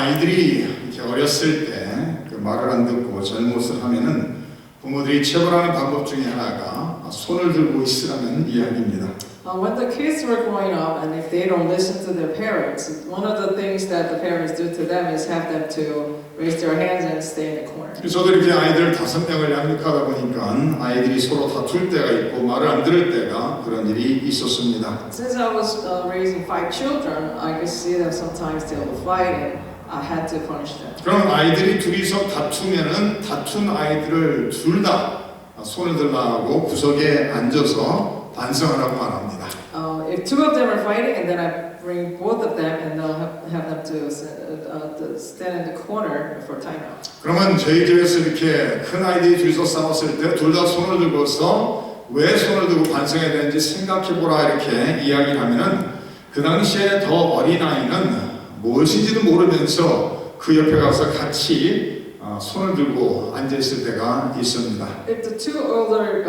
아이들이 이렇게 어렸을 때 그 말을 안 듣고 잘못을 하면은 부모들이 처벌하는 방법 중에 하나가 손을 들고 있으라는 이야기입니다. When the kids were growing up and if they don't listen to their parents, one of the things that the parents do to them is have them to raise their hands and stay in the corner. 저도 이렇게 아이들 5명을 양육하다 보니까 아이들이 서로 다툴 때가 있고 말을 안 들을 때가 그런 일이 있었습니다. Since I was raising 5 children, I could see that sometimes they would fight and I had to punish them. 그럼 아이들이 둘이서 다투면은 다툰 아이들을 둘 다 손을 들라고 구석에 앉아서 반성하라고 말합니다. If 2 of them are fighting and then I bring both of them and they'll have them to stand in the corner for timeout. 그러면 저희 집에서 이렇게 큰 아이들이 둘이서 싸웠을 때 둘 다 손을 들고서 왜 손을 들고 반성해야 되는지 생각해보라 이렇게 이야기를 하면은 그 당시에 더 어린 아이는 무엇인지도 모르면서 그 옆에 가서 같이 손을 들고 앉아있을 때가 있습니다. If the 2 older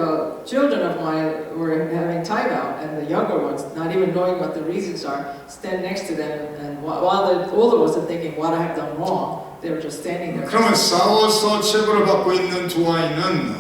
children of mine were having timeout and the younger ones, not even knowing what the reasons are, stand next to them and while the older ones are thinking what I have done wrong, they were just standing there. 그러면 싸워서 체벌을 받고 있는 두 아이는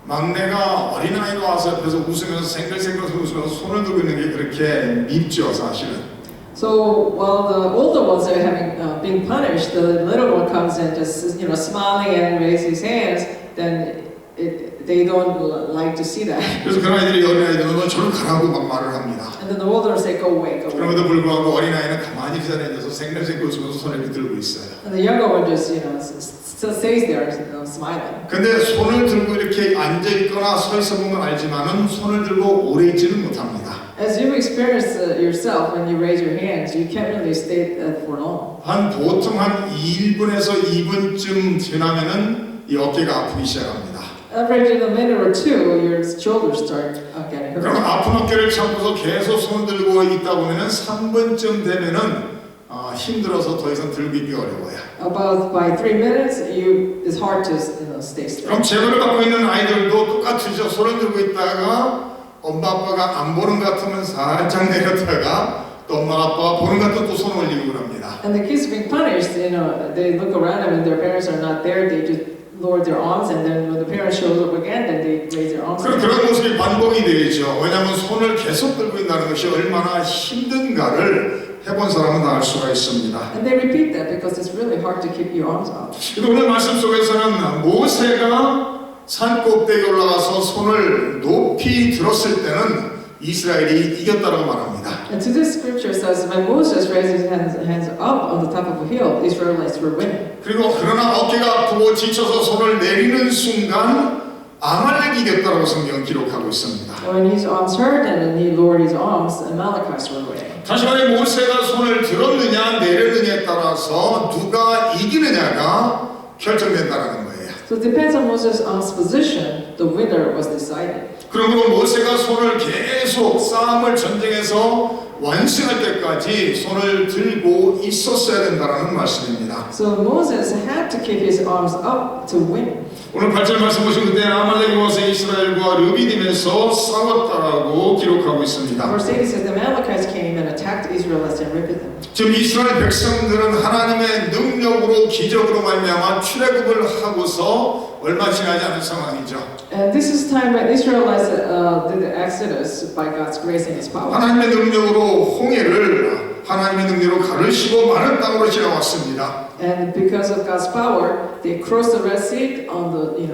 막내가 어린아이가 와서 옆에서 웃으면서 생글생글 웃으면서 손을 들고 있는 게 그렇게 밉죠 사실은. So while the older ones are having being punished, the little one comes and just smiling and raises his hands. Then they don't like to see that. 그래서 그 아이들이 어린아이들은 저를 가라고 막 말을 합니다. And then the older ones say, "Go away, go away." 그럼에도 불구하고 어린아이는 가만히 그 자리에 앉아서 생글생글 웃으면서 손을 들고 있어요. And the younger one just still stays there, smiling. 근데 손을 들고 이렇게 앉아 있거나 서 있어 보면 알지만은 손을 들고 오래 있지는 못합니다. As you've experienced yourself when you raise your hands, you can't really stay for long. 보통 한 1분에서 2분쯤 지나면은 이 어깨가 아프기 시작합니다. Average in a minute or 2, your shoulders start getting hurt. 그럼 아픈 어깨를 참고서 계속 손 들고 있다 보면은 3분쯤 되면은 힘들어서 더 이상 들고 있기 어려워요. About by 3 minutes, it's hard to stay still. 그럼 재벌을 받고 있는 아이들도 똑같으죠. 손을 들고 있다가 엄마 아빠가 안 보는 것 같으면 살짝 내렸다가 또 엄마 아빠가 보는 것 같으면 또 손 올리고 그럽니다. And the kids being punished, they look around and when their parents are not there, they just lower their arms, and then when the parents shows up again, then they raise their arms. 그런 모습이 반복이 되죠. 왜냐하면 손을 계속 들고 있다는 것이 얼마나 힘든가를 해본 사람은 다 알 수가 있습니다. And they repeat that because it's really hard to keep your arms out. 오늘 말씀 속에서는 모세가 산 꼭대기에 올라가서 손을 높이 들었을 때는 이스라엘이 이겼다고 말합니다. And to this scripture says, when Moses raised his hands up on the top of a hill, Israelites were winning. 그리고 그러나 어깨가 아프고 지쳐서 손을 내리는 순간 아말렉이 이겼다고 성경은 기록하고 있습니다. When his arms hurt and he lowered his arms, Amalekites were winning. 다시 말해 모세가 손을 들었느냐 내렸느냐에 따라서 누가 이기느냐가 결정된다는 거예요. So it depends on Moses' arms position, the winner was decided. 그러므로 모세가 손을 계속 싸움을 전쟁에서 완승할 때까지 손을 들고 있었어야 된다는 말씀입니다. So Moses had to keep his arms up to win. 오늘 8절 말씀 보시면 그때 아말렉이 와서 이스라엘과 르비딤에서 싸웠다라고 기록하고 있습니다. Verse 8 says the Amalekites came and attacked Israelites and ripped them. 지금 이스라엘 백성들은 하나님의 능력으로 기적으로 말미암아 출애굽을 하고서 얼마 지나지 않은 상황이죠. And this is time when Israelites did the Exodus by God's grace and His power. 하나님의 능력으로 홍해를 하나님의 능력으로 가르시고 마른 땅으로 지나왔습니다. And because of God's power, they crossed the Red Sea on the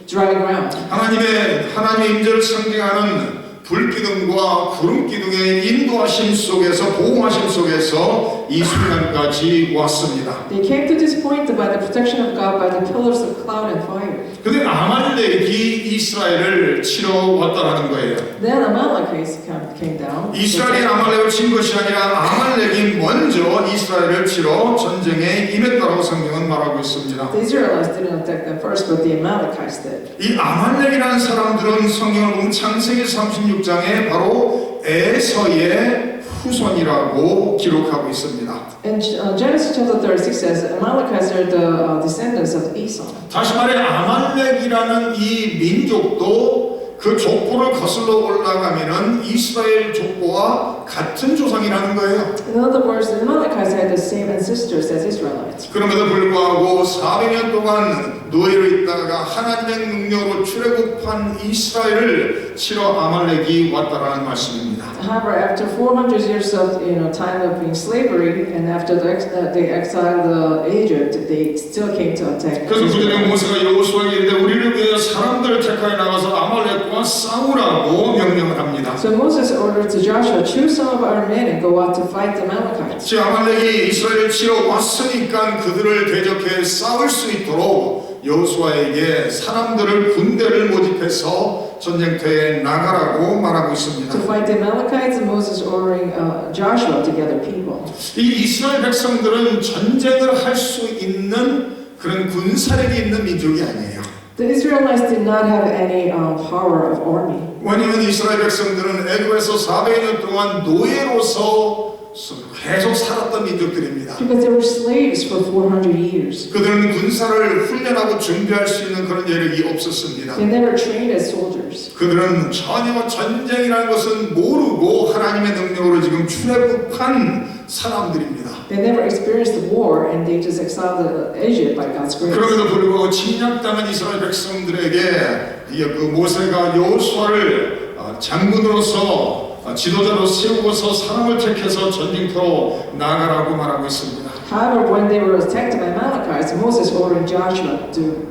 dry ground. 하나님의 임재를 상징하는 불기둥과 구름기둥의 인도하심 속에서 보호하심 속에서 이 순간까지 왔습니다. They came to this point by the protection of God by the pillars of cloud and fire. 근데 아말렉이 이스라엘을 치러 왔다라는 거예요. Then Amalekites came down. 이스라엘이 아말렉을 친 것이 아니라 아말렉이 먼저 이스라엘을 치러 전쟁에 임했다라고 성경은 말하고 있습니다. The Israelites didn't attack them first, but the Amalekites did. 이 아말렉이라는 사람들은 성경을 보면 창세기 36장에 바로 에서의 후손이라고 기록하고 있습니다. And Genesis chapter 36 says Amalekites are the descendants of Esau. 다시 말해 아말렉이라는 이 민족도 그 족보를 거슬러 올라가면은 이스라엘 족보와 같은 조상이라는 거예요. In other words, the Amalekites had the same ancestors as Israelites. 그럼에도 불구하고 400년 동안 노예로 있다가 하나님의 능력으로 출애굽한 이스라엘을 치러 아말렉이 왔다라는 말씀입니다. However, after 400 years of time of being slavery, and after they exiled Egypt, they still came to attack. 그래서 그들의 모세가 여호수아에게 이르되 우리를 위해 사람들을 택하여 나가서 아말렉과 싸우라고 명령을 합니다. So Moses ordered to Joshua, choose some of our men and go out to fight the Amalekites. 즉 아말렉이 이스라엘을 치러 왔으니까 그들을 대적해 싸울 수 있도록 여호수아에게 사람들을 군대를 모집해서 전쟁터에 나가라고 말하고 있습니다. To fight the Amalekites, Moses ordering Joshua to gather people. 이 이스라엘 백성들은 전쟁을 할 수 있는 그런 군사력이 있는 민족이 아니에요. The Israelites did not have any power of army. 왜냐하면 이스라엘 백성들은 애굽에서 400년 동안 노예로서 계속 살았던 민족들입니다. Because they were slaves for 400 years. 그들은 군사를 훈련하고 준비할 수 있는 그런 여력이 없었습니다. They never trained as soldiers. 그들은 전혀 전쟁이라는 것은 모르고 하나님의 능력으로 지금 출애굽한 사람들입니다. They never experienced the war, and they just exiled Egypt by God's grace. 그럼에도 불구하고 침략당한 이스라엘 백성들에게 그 모세가 여호수아를 장군으로서 지도자로 세우고서 사람을 택해서 전쟁터로 나가라고 말하고 있습니다. However, when they were attacked by Amalekites, Moses ordered Joshua to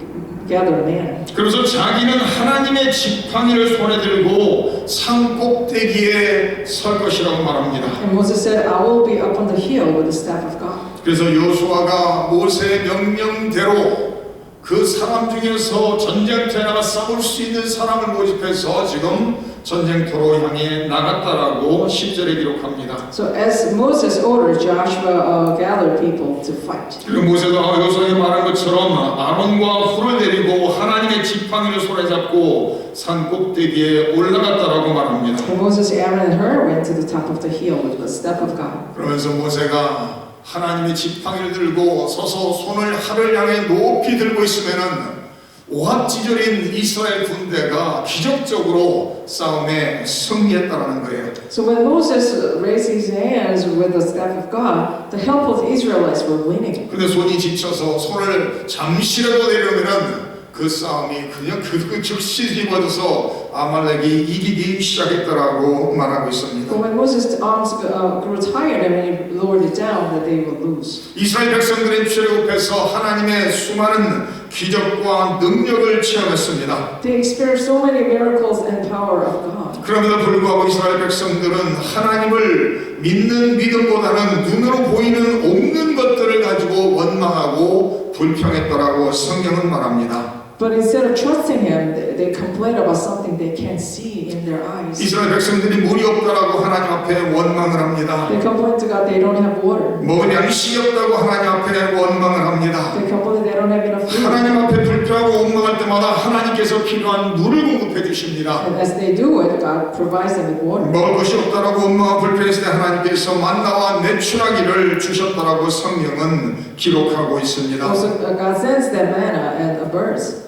gather men. 그래서 자기는 하나님의 지팡이를 손에 들고 산 꼭대기에 설 것이라고 말합니다. And Moses said, I will be up on the hill with the staff of God. 그래서 여호수아가 모세의 명령대로 그 사람 중에서 전쟁터에 나가 싸울 수 있는 사람을 모집해서 지금 전쟁터로 향해 나갔다라고 10절에 기록합니다. So as Moses ordered, Joshua gathered people to fight. 그리고 모세가 여호수아에 말한 것처럼 아론과 훌을 데리고 하나님의 지팡이를 손에 잡고 산 꼭대기에 올라갔다라고 말합니다. And Moses, Aaron, and Hur went to the top of the hill with the staff of God. 그러면서 모세가 하나님의 지팡이를 들고 서서 손을 하늘 향해 높이 들고 있으면은 오합지졸인 이스라엘 군대가 기적적으로 싸움에 승리했다라는 거예요. So when Moses raised his hands with the staff of God, the help of the Israelites were winning. 근데 손이 지쳐서 손을 잠시라도 내려면은 그 싸움이 그냥 그 즉시 집어져서 아말렉이 이기기 시작했다라고 말하고 있습니다. But when Moses' arms grew tired and when he lowered it down, that they would lose. 이스라엘 백성들의 출애굽해서 하나님의 수많은 기적과 능력을 체험했습니다. They experienced so many miracles and power of God. 그럼에도 불구하고 이스라엘 백성들은 하나님을 믿는 믿음보다는 눈으로 보이는 없는 것들을 가지고 원망하고 불평했더라고 성경은 말합니다. But instead of trusting him, they complained about something they can't see in their eyes. 이스라엘 백성들이 물이 없다라고 하나님 앞에 원망을 합니다. They complained to God they don't have water. 먹을 양식이 없다고 하나님 앞에 원망을 합니다. They complained they don't have enough food. 하나님 앞에 불평하고 원망할 때마다 하나님께서 필요한 물을 공급해 주십니다. And as they do it, God provides them with water. 먹을 것이 없다라고 원망하고 불평했을 때 하나님께서 만나와 내추라기를 주셨다라고 성경은 기록하고 있습니다. Also, God sends them manna and birds.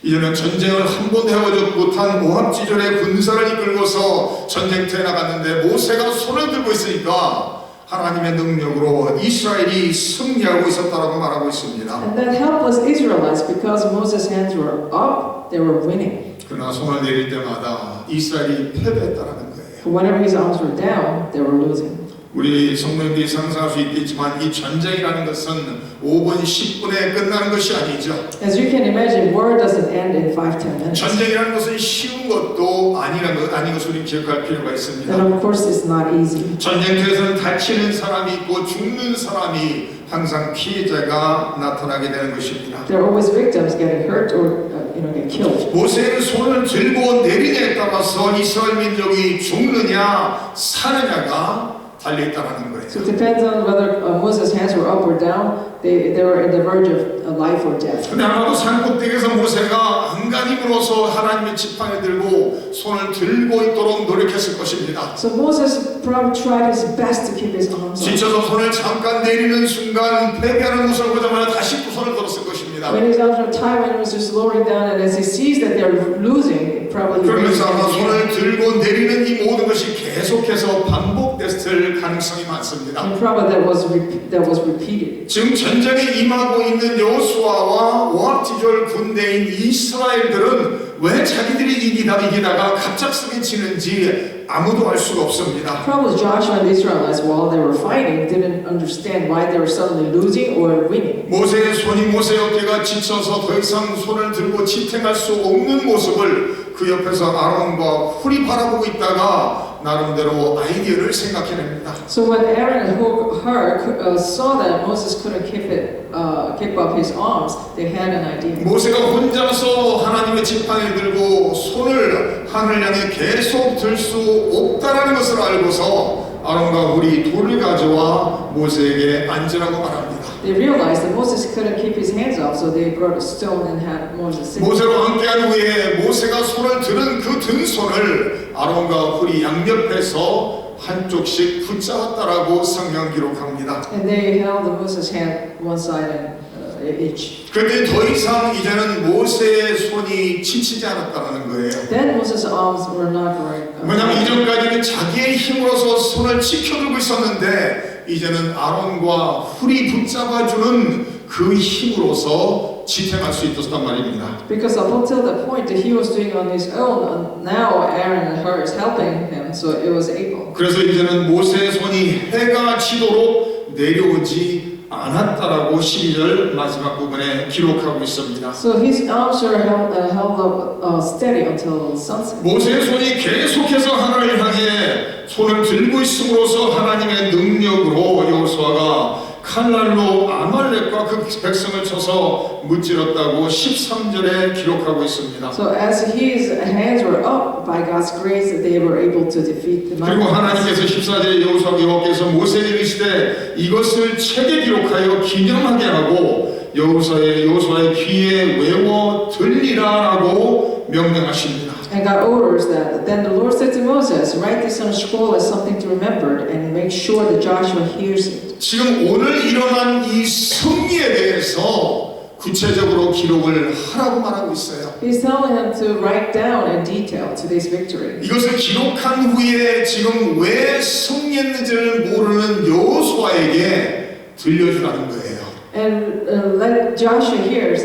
이제는 전쟁을 한 번도 해보지 못한 모압지졸의 군사를 이끌고서 전쟁터에 나갔는데 모세가 손을 들고 있으니까 하나님의 능력으로 이스라엘이 승리하고 있었다라고 말하고 있습니다. And that helpless Israelites, because Moses' hands were up, they were winning. 그러나 손을 내릴 때마다 이스라엘이 패배했다라는 거예요. But whenever his arms were down, they were losing. 우리 성도님들이 상상할 수 있겠지만 이 전쟁이라는 것은 5분, 10분에 끝나는 것이 아니죠. As you can imagine, war doesn't end in 5-10 minutes. 전쟁이라는 것은 쉬운 것도 아닌 것을 우리 기억할 필요가 있습니다. And of course, it's not easy. 전쟁터에서는 다치는 사람이 있고 죽는 사람이 항상 피해자가 나타나게 되는 것입니다. There are always victims getting hurt or get killed. 모세의 손을 들고 내리냐에 따라서 이스라엘 민족이 죽느냐 사느냐가 달려있다는 거예요. So it depends on whether Moses' hands were up or down. They were at the verge of life or death. 근데 아마도 산 꼭대기에서 모세가 안간힘으로써 하나님의 지팡이를 들고 손을 들고 있도록 노력했을 것입니다. So Moses probably tried his best to keep his arms up. 지쳐서 손을 잠깐 내리는 순간 패배하는 모습을 보자마자 다시 두 손을 들었을 것입니다. 있었습니다. When he's after a time when he was just lowering down, and as he sees that they're losing, probably he 그러면서 아마 raises his 손을 hand. 들고 내리는 이 모든 것이 계속해서 반복됐을 가능성이 많습니다. And probably that was repeated. 지금 전쟁에 임하고 있는 여호수아와 오합지졸 군대인 이스라엘들은 왜 자기들이 이기다가 갑작스레 지는지 아무도 알 수가 없습니다. Probably Joshua and the Israelites, while they were fighting, didn't understand why they were suddenly losing or winning. 모세의 손이 모세 어깨가 지쳐서 더 이상 손을 들고 지탱할 수 없는 모습을 그 옆에서 아론과 훌이 바라보고 있다가 나름대로 아이디어를 생각해냅니다. So when Aaron and Hur saw that Moses couldn't keep up his arms, they had an idea. 모세가 혼자서 하나님의 지팡이를 들고 손을 하늘 향해 계속 들 수 없다라는 것을 알고서 아론과 훌이 돌을 가져와 모세에게 앉으라고 말합니다. They realized that Moses couldn't keep his hands up, so they brought a stone and had Moses sit. 모세로 함께한 후에 모세가 손을 들은 그 든 손을 아론과 훌이 양옆에서 한쪽씩 붙잡았다라고 성경 기록합니다. And they held Moses' hand one side and each. 그런데 더 이상 이제는 모세의 손이 지치지 않았다는 거예요. Then Moses' arms were not very. 왜냐하면 이전까지는 자기의 힘으로서 손을 지켜들고 있었는데 이제는 아론과 훌이 붙잡아주는 그 힘으로서 지탱할 수 있었단 말입니다. Because up until that point that he was doing on his own, now Aaron and Hur is helping him, so it was able. 그래서 이제는 모세의 손이 해가 지도록 내려오지 않았다라고 12절 마지막 부분에 기록하고 있습니다. So his arms were held up steady until sunset. 모세의 손이 계속해서 하늘을 향해 손을 들고 있음으로써 하나님의 능력으로 여호수아가 칼날로 아말렉과 그 백성을 쳐서 무찌렀다고 13절에 기록하고 있습니다. So as his hands were up by God's grace, they were able to defeat the 그리고 하나님께서 Midianites. 14절에 여호수아께서 모세에게 이르시되 이것을 책에 기록하여 기념하게 하고 여호수아의 귀에 외워 들리라라고 명령하십니다. And God orders that. Then the Lord said to Moses, "Write this on a scroll as something to remember, and make sure that Joshua hears it." 지금 오늘 일어난 이 승리에 대해서 구체적으로 기록을 하라고 말하고 있어요. He's telling them to write down in detail to this victory. 이것을 기록한 후에 지금 왜 승리했는지를 모르는 여호수아에게 들려주라는 거예요. And let Joshua hears,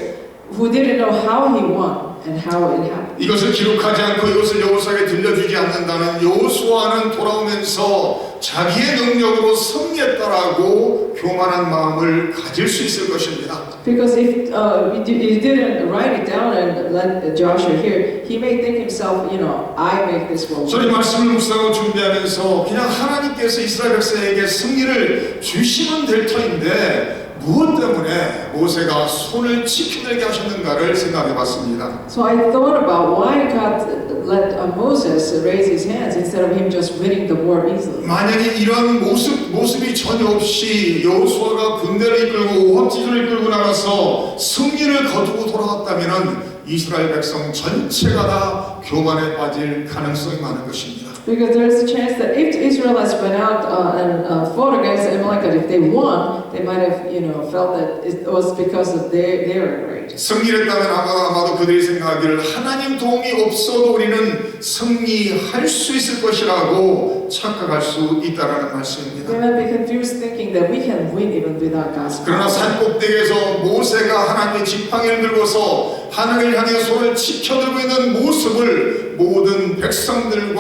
who didn't know how he won and how it happened. 이것을 기록하지 않고 이것을 여호수아에게 들려주지 않는다면 여호수아는 돌아오면서 자기의 능력으로 승리했다라고 교만한 마음을 가질 수 있을 것입니다. Because if you didn't write it down and let Joshua hear, he may think himself, I make this world. 저희 말씀을 묵상하고 준비하면서 그냥 하나님께서 이스라엘 백성에게 승리를 주시면 될 터인데 무엇 때문에 모세가 손을 지켜들게 하셨는가를 생각해 봤습니다. So I thought about why God let Moses raise his hands instead of him just winning the war easily. 만약에 이런 모습이 전혀 없이 여호수아가 군대를 이끌고 오합지졸을 이끌고 나가서 승리를 거두고 돌아왔다면 이스라엘 백성 전체가 다 교만에 빠질 가능성이 많은 것입니다. Because there is a chance that if the Israelites went out and fought against Amalekite, if they won, they might have, felt that it was because of they were great. 승리했다면 아마도 그들이 생각하기를 하나님 도움이 없어도 우리는 승리할 수 있을 것이라고 착각할 수 있다라는 말씀입니다. They might be confused, thinking that we can win even without God's 그러나 power. 산꼭대기에서 모세가 하나님의 지팡이를 들고서 하늘을 향해 손을 지켜들고 있는 모습을 모든 백성들이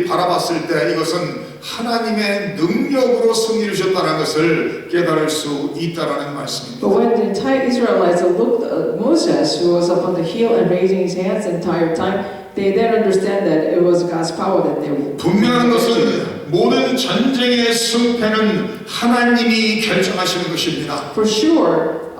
바라봤을 때 이것은 하나님의 능력으로 승리를 주셨다는 것을 깨달을 수 있다라는 말씀입니다. But when the entire Israelites looked at Moses, who was up on the hill and raising his hands the entire time, they then understand that it was God's power that they were. 분명한 것은 모든 전쟁의 승패는 하나님이 결정하시는 것입니다. For sure,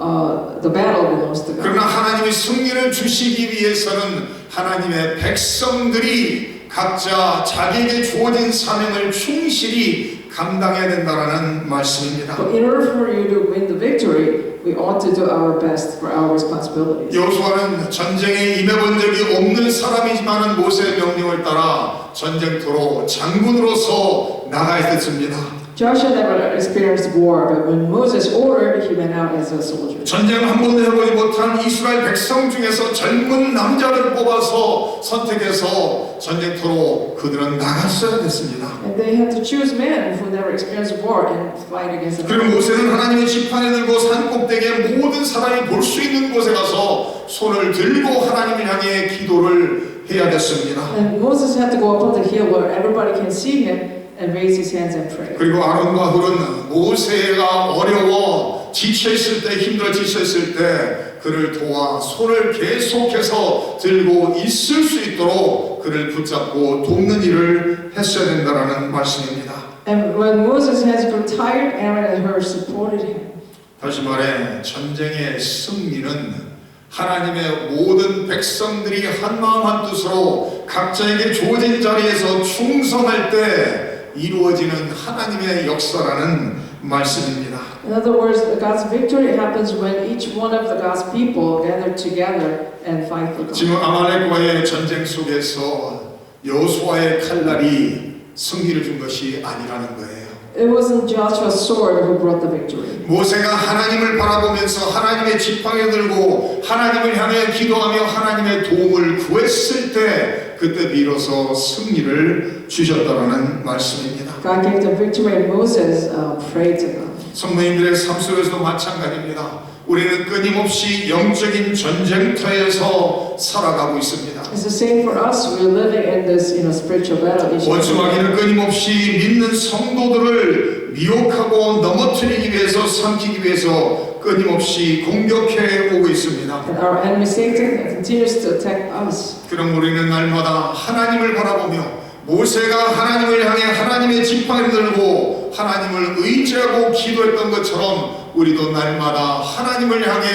the battle belongs to God. 그러나 하나님이 승리를 주시기 위해서는 하나님의 백성들이 각자 자기에게 주어진 사명을 충실히 감당해야 된다라는 말씀입니다. But in order for you to win the victory, we ought to do our best for our responsibilities. 여호수아는 전쟁에 임해본 적이 없는 사람이지만은 모세의 명령을 따라 전쟁터로 장군으로서 나가야 됐습니다. Joshua never experienced war, but when Moses ordered, he went out as a soldier. 전쟁 한 번도 해보지 못한 이스라엘 백성 중에서 젊은 남자를 뽑아서 선택해서 전쟁터로 그들은 나갔어야 됐습니다. And they had to choose men who never experienced war and fight against them. 그리고 모세는 하나님의 지팡이 들고 산 꼭대기에 모든 사람이 볼 수 있는 곳에 가서 손을 들고 하나님을 향해 기도를 해야 됐습니다. And Moses had to go up on the hill where everybody can see him and raise his hands and pray. 그리고 아론과 훌은 모세가 어려워 지쳐있을 때, 힘들어 지쳐있을 때 그를 도와 손을 계속해서 들고 있을 수 있도록 그를 붙잡고 돕는 일을 했어야 된다는 말씀입니다. And when Moses' hands grew tired, Aaron and Hur supported him. 다시 말해 전쟁의 승리는 하나님의 모든 백성들이 한마음 한뜻으로 각자에게 주어진 자리에서 충성할 때 이루어지는 하나님의 역사라는 말씀입니다. In other words, God's victory happens when each one of the God's people gather together and fight for God. 지금 아말렉과의 전쟁 속에서 여호수아의 칼날이 승리를 준 것이 아니라는 거예요. It wasn't Joshua's sword who brought the victory. 모세가 하나님을 바라보면서 하나님의 지팡이 들고 하나님을 향해 기도하며 하나님의 도움을 구했을 때 그때 비로소 승리를 주셨다는 말씀입니다. God gave the victory and Moses prayed to God. 성도님들의 삶 속에서도 마찬가지입니다. 우리는 끊임없이 영적인 전쟁터에서 살아가고 있습니다. It's the same for us. We're living in this, spiritual battle. 원수마귀는 끊임없이 믿는 성도들을 미혹하고 넘어뜨리기 위해서 삼키기 위해서 끊임없이 공격해 오고 있습니다. And our enemy Satan continues to attack us. 그럼 우리는 날마다 하나님을 바라보며 모세가 하나님을 향해 하나님의 지팡이를 들고 하나님을 의지하고 기도했던 것처럼 우리도 날마다 하나님을 향해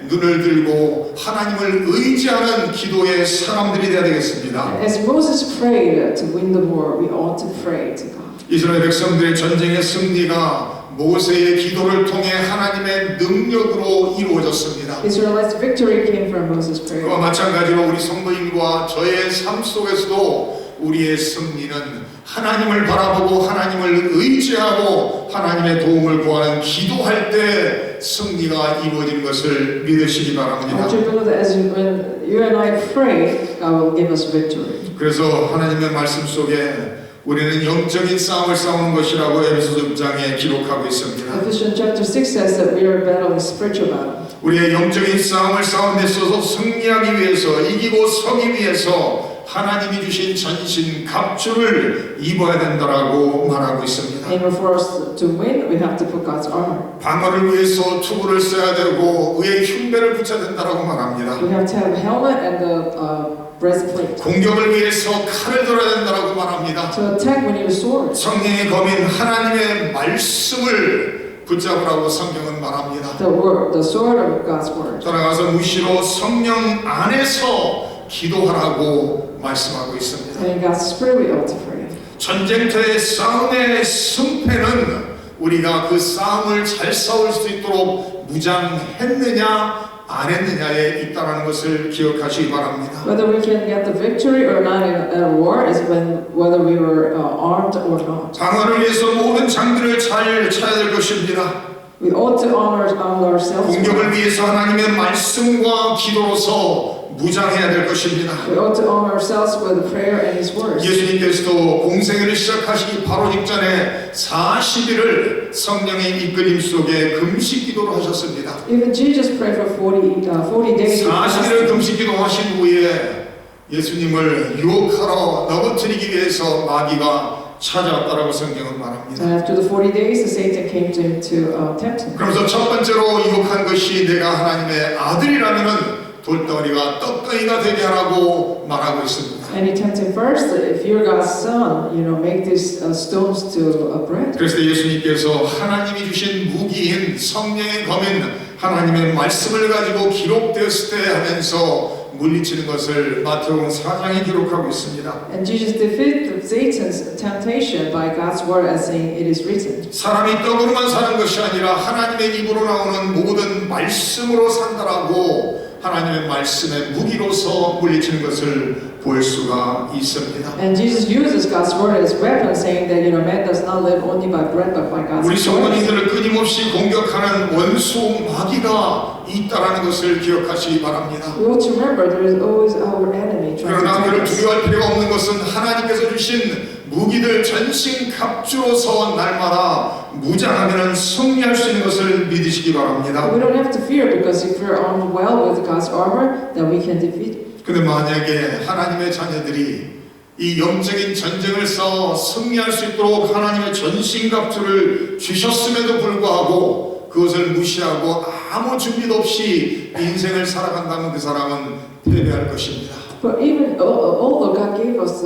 눈을 들고 하나님을 의지하는 기도의 사람들이 되어야 되겠습니다. As Moses prayed to win the war, we ought to pray to God. 이스라엘 백성들의 전쟁의 승리가 모세의 기도를 통해 하나님의 능력으로 이루어졌습니다. Israelites' victory came from Moses' prayer. 그와 마찬가지로 우리 성도인과 저의 삶 속에서도 우리의 승리는 하나님을 바라보고 하나님을 의지하고 하나님의 도움을 구하는 기도할 때 승리가 이루어지는 것을 믿으시기 I 바랍니다. want you to know that when you and I pray, God will give us victory. 그래서 하나님의 말씀 속에 우리는 영적인 싸움을 싸우는 것이라고 에베소서 6장에 기록하고 있습니다. Ephesians chapter 6 says that we are battling spiritual battle. 우리의 영적인 싸움을 싸우는 데 있어서 승리하기 위해서 이기고 서기 위해서 하나님이 주신 전신 갑주를 입어야 된다라고 말하고 있습니다. In order for us to win, we have to put God's armor. 방어를 위해서 투구를 써야 되고 의의 흉배를 붙여야 된다라고 말합니다. We have to have a helmet and the breastplate. 공격을 위해서 칼을 들어야 된다라고 말합니다. To attack, we need a sword. 성령의 검인 하나님의 말씀을 붙잡으라고 성경은 말합니다. The word, the sword of God's word. 따라가서 무시로 성령 안에서 기도하라고 말씀하고 있습니다. And in God's spirit, we ought to pray. 전쟁터의 싸움의 승패는 우리가 그 싸움을 잘 싸울 수 있도록 무장했느냐 안 했느냐에 있다는 것을 기억하시기 바랍니다. Whether we can get the victory or not in a war is whether we were armed or not. 방어를 위해서 모든 장비를 잘 쳐야 될 것입니다. We ought to arm ourselves. 공격을 위해서 하나님의 말씀과 기도로서 무장해야 될 것입니다. We ought to arm ourselves with prayer and His words. 예수님께서도 공생애를 시작하시기 바로 직전에 40일을 성령의 이끌림 속에 금식 기도를 하셨습니다. Even Jesus prayed for 40 days. 40일을 금식 기도하신 후에 예수님을 유혹하러 넘어뜨리기 위해서 마귀가 찾아왔다라고 성경은 말합니다. And after the 40 days, the Satan came to him to tempt him. 그러면서 첫 번째로 유혹한 것이 내가 하나님의 아들이라면은 돌덩이가 떡덩이가 되게 하라고 말하고 있습니다. And he tempted him first, if you're God's son, make these stones to bread. 그래서 예수님께서 하나님이 주신 무기인 성령의 검인 하나님의 말씀을 가지고 기록되었을 때 하면서 물리치는 것을 마태복음 4장에 기록하고 있습니다. And Jesus defeated Satan's temptation by God's word as saying, it is written. 사람이 떡으로만 사는 것이 아니라 하나님의 입으로 나오는 모든 말씀으로 산다라고 하나님의 말씀의 무기로서 물리치는 것을 볼 수가 있습니다. And Jesus uses God's word as weapon, saying that man does not live only by bread but by God's 우리 word. 성도님들을 끊임없이 공격하는 원수 마귀가 있다라는 것을 기억하시기 바랍니다. We ought to remember there is always our enemy trying to 그러나 attack 그를 us. 두려워할 필요가 없는 것은 하나님께서 주신 무기들 전신갑주로서 날마다 무장하면 승리할 수 있는 것을 믿으시기 바랍니다. We don't have to fear because if we're armed well with God's armor, then we can defeat it. 근데 만약에 하나님의 자녀들이 이 영적인 전쟁을 싸워 승리할 수 있도록 하나님의 전신갑주를 주셨음에도 불구하고 그것을 무시하고 아무 준비도 없이 인생을 살아간다면 그 사람은 패배할 것입니다. But even although God gave us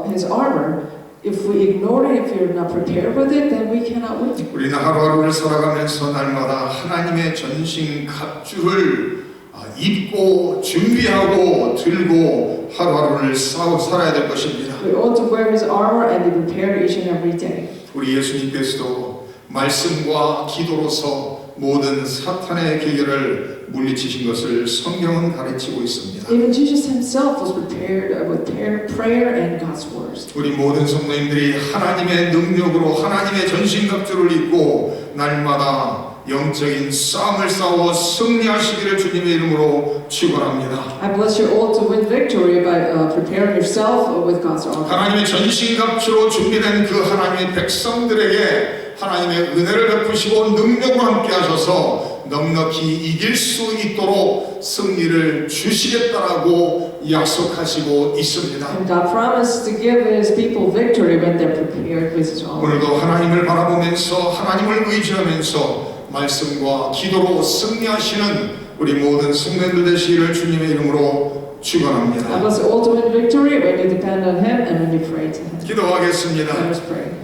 His armor, if we ignore it, if we're not prepared with it, then we cannot win. 우리는 하루하루를 살아가면서 날마다 하나님의 전신갑주를 입고 준비하고 들고 하루하루를 살아야 될 것입니다. We ought to wear His armor and be prepared each and every day. 우리 예수님께서도 말씀과 기도로서 모든 사탄의 계계를 물리치신 것을 성경은 가르치고 있습니다. Even Jesus Himself was prepared with prayer and God's words. 우리 모든 성도님들이 하나님의 능력으로 하나님의 전신갑주를 입고 날마다 영적인 싸움을 싸워 승리하시기를 주님의 이름으로 축원합니다. I bless you all to win victory by preparing yourself with God's armor. 하나님의 전신갑주로 준비된 그 하나님의 백성들에게 하나님의 은혜를 베푸시고 능력으로 함께 하셔서 넉넉히 이길 수 있도록 승리를 주시겠다라고 약속하시고 있습니다. And God promised to give His people victory when they're prepared with His armor. 오늘도 하나님을 바라보면서 하나님을 의지하면서 말씀과 기도로 승리하시는 우리 모든 성도님들 되시기를 주님의 이름으로 I 축원합니다. bless you all to win victory when you depend on Him and when you pray to Him. 기도하겠습니다. Let us pray.